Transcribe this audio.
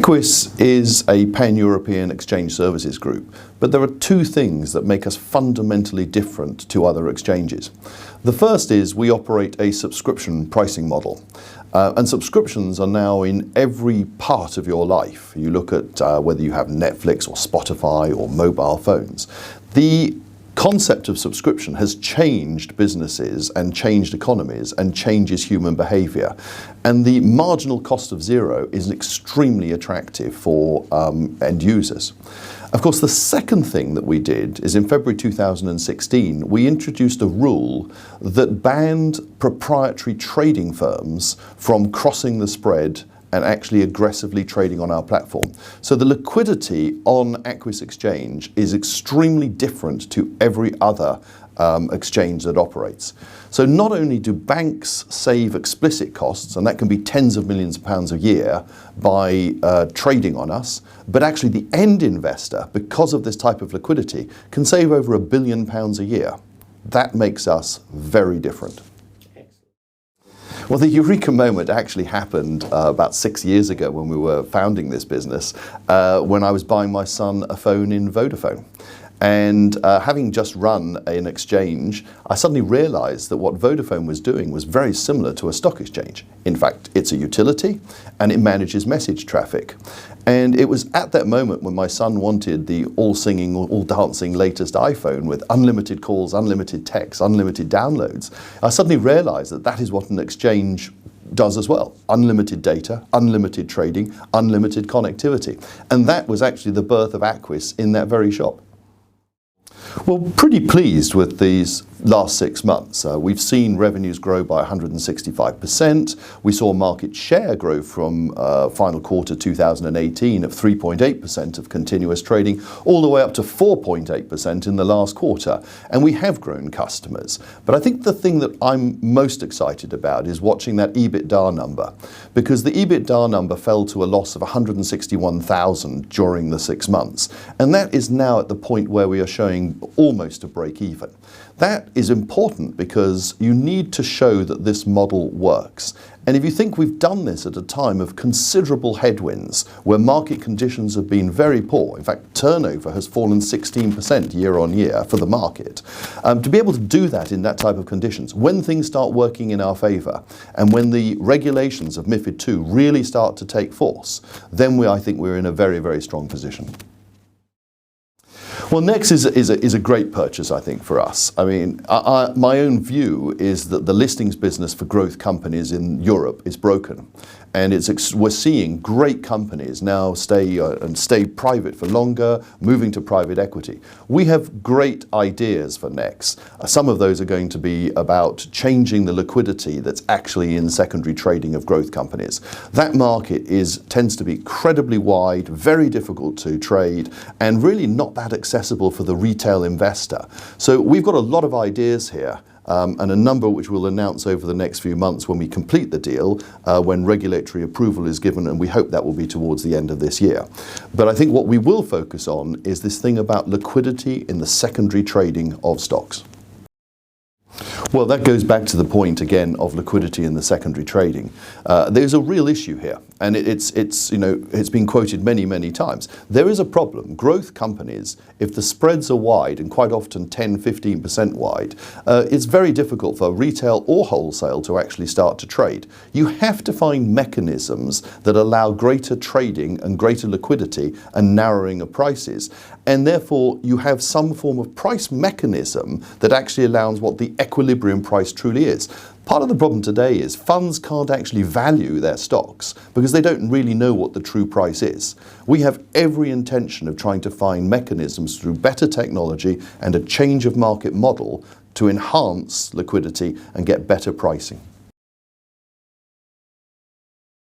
Aquis is a pan-European exchange services group, but there are two things that make us fundamentally different to other exchanges. The first is we operate a subscription pricing model. And subscriptions are now in every part of your life. You look at whether you have Netflix or Spotify or mobile phones. The concept of subscription has changed businesses and changed economies and changes human behavior. And the marginal cost of zero is extremely attractive for end users. Of course, the second thing that we did is in February 2016, we introduced a rule that banned proprietary trading firms from crossing the spread and actually aggressively trading on our platform. So the liquidity on Aquis Exchange is extremely different to every other exchange that operates. So not only do banks save explicit costs, and that can be tens of millions of pounds a year by trading on us, but actually the end investor, because of this type of liquidity, can save over £1 billion a year. That makes us very different. Well, the eureka moment actually happened about 6 years ago when we were founding this business, when I was buying my son a phone in Vodafone. And having just run an exchange, I suddenly realized that what Vodafone was doing was very similar to a stock exchange. In fact, it's a utility and it manages message traffic. And it was at that moment when my son wanted the all-singing, all-dancing latest iPhone with unlimited calls, unlimited texts, unlimited downloads. I suddenly realized that that is what an exchange does as well. Unlimited data, unlimited trading, unlimited connectivity. And that was actually the birth of Aquis in that very shop. Well, pretty pleased with these last 6 months. We've seen revenues grow by 165%. We saw market share grow from final quarter 2018 of 3.8% of continuous trading all the way up to 4.8% in the last quarter. And we have grown customers. But I think the thing that I'm most excited about is watching that EBITDA number, because the EBITDA number fell to a loss of 161,000 during the 6 months. And that is now at the point where we are showing almost a break even. That is important because you need to show that this model works. And if you think we've done this at a time of considerable headwinds, where market conditions have been very poor, in fact turnover has fallen 16% year on year for the market, to be able to do that in that type of conditions, when things start working in our favour, and when the regulations of MiFID II really start to take force, then I think we're in a very, very strong position. Well, NEX is a great purchase, I think, for us. I mean, my own view is that the listings business for growth companies in Europe is broken. And we're seeing great companies now stay private for longer, moving to private equity. We have great ideas for NEX. Some of those are going to be about changing the liquidity that's actually in secondary trading of growth companies. That market tends to be incredibly wide, very difficult to trade, and really not that accessible for the retail investor. So we've got a lot of ideas here. And a number which we'll announce over the next few months when we complete the deal, when regulatory approval is given, and we hope that will be towards the end of this year. But I think what we will focus on is this thing about liquidity in the secondary trading of stocks. Well, that goes back to the point again of liquidity in the secondary trading. There's a real issue here, and it's been quoted many times. There is a problem. Growth companies, if the spreads are wide, and quite often 10–15% wide, it's very difficult for retail or wholesale to actually start to trade. You have to find mechanisms that allow greater trading and greater liquidity and narrowing of prices. And therefore, you have some form of price mechanism that actually allows what the equilibrium price truly is. Part of the problem today is funds can't actually value their stocks because they don't really know what the true price is. We have every intention of trying to find mechanisms through better technology and a change of market model to enhance liquidity and get better pricing.